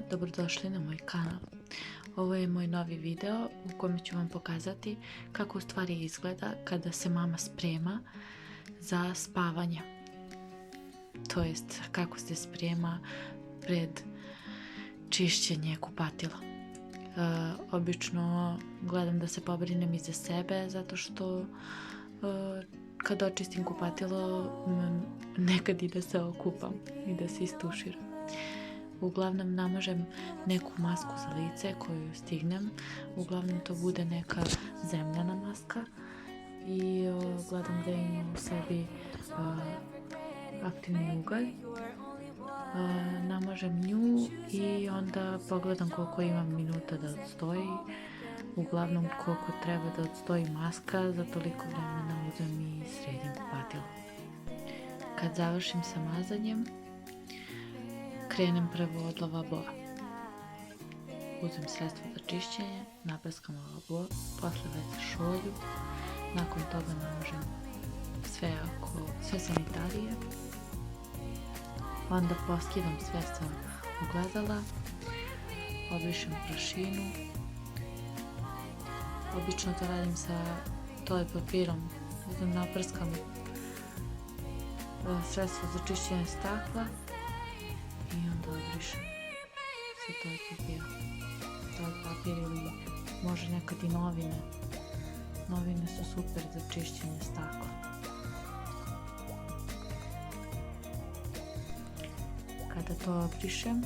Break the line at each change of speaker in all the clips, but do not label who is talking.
Dobrodošli na moj kanal. Ovo je moj novi video u kojem ću vam pokazati kako u stvari izgleda kada se mama sprema za spavanje. To jest kako se sprema pred čišćenje kupatila. Obično gledam da se pobrinem i za sebe zato što kad očistim kupatilo nekad i da se okupam i da se istuširam. Uglavnom namažem neku masku za lice koju stignem. Uglavnom to bude neka zemljana maska i gledam da ima u sebi aktivni ugalj. Namažem nju i onda pogledam koliko imam minuta da odstoji. Uglavnom koliko treba da odstoji maska, za toliko vremena uzmem i sredim kupatilo. Kad završim sa mazanjem, krenem prvo od lavabo. Uzmem sredstvo za čišćenje, naprskam lavabo, posle već šolju, nakon toga namažem sve sanitarije, onda poskidam sve sa ogledala, obrišem prašinu. Obično to radim sa toalet papirom, naprskam sredstvo za čišćenje stakla i onda obrišem sa toalet papirom. Toalet papir ili može nekad i novine. Novine su super za čišćenje stakla. Kada to obrišem,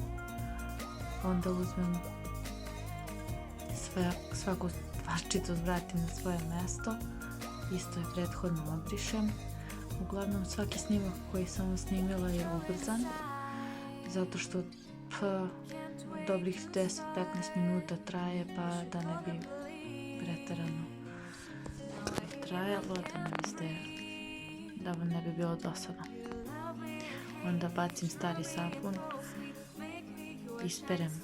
onda uzmem svaku stvarčicu, vratim na svoje mesto. Isto je prethodno obrišem. Uglavnom svaki snimak koji sam snimila je ubrzan, zato što dobrih 10-15 minuta traje, pa da ne bi preterano trajalo, da vam ne bi bilo dosadno. Onda bacim stari sapun, isperem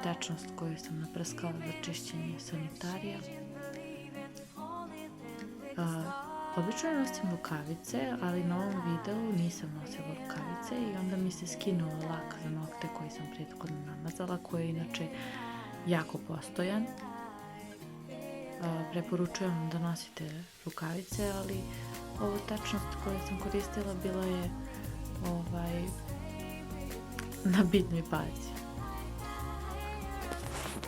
tečnost koju sam naprskala za čišćenje sanitarija. Obično nosim rukavice, ali na ovom videu nisam nosila rukavice i onda mi se skinuo lak za nokte koji sam prethodno namazala, koji je inače jako postojan. Preporučujem vam da nosite rukavice, ali ovu tečnost koju sam koristila bila je na bitnoj bazi.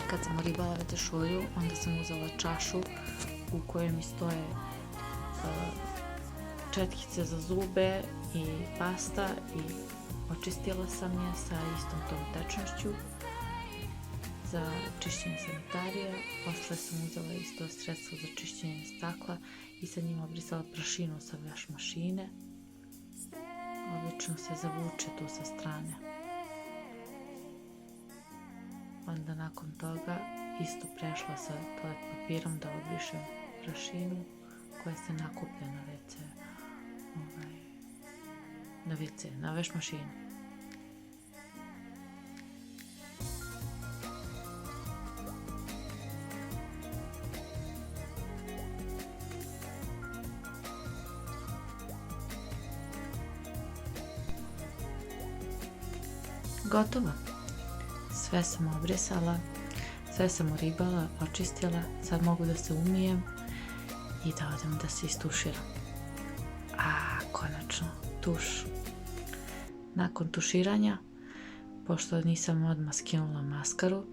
Kad sam oribala vetešulju, onda sam uzela čašu u kojoj mi stoje četkice za zube i pasta i očistila sam je sa istom tom tečnošću za čišćenje sanitarija. Posle sam uzela isto sredstvo za čišćenje stakla i sa njim obrisala prašinu sa veš mašine. Obično se zavuče tu sa strane. Onda nakon toga isto prešla sa toalet papirom da obrišem prašinu koja se nakuplja na veš mašinu. Gotovo. Sve sam obrisala, sve sam oribala, očistila, sad mogu da se umijem i da odem da se istuširam. Konačno, tuš. Nakon tuširanja, pošto nisam odmah skinula maskaru,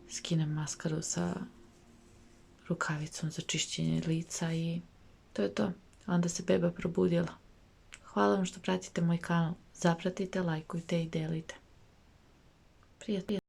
skinem maskaru sa rukavicom za čišćenje lica i to je to. Onda se beba probudila. Hvala vam što pratite moj kanal. Zapratite, lajkujte i delite. Prijatno.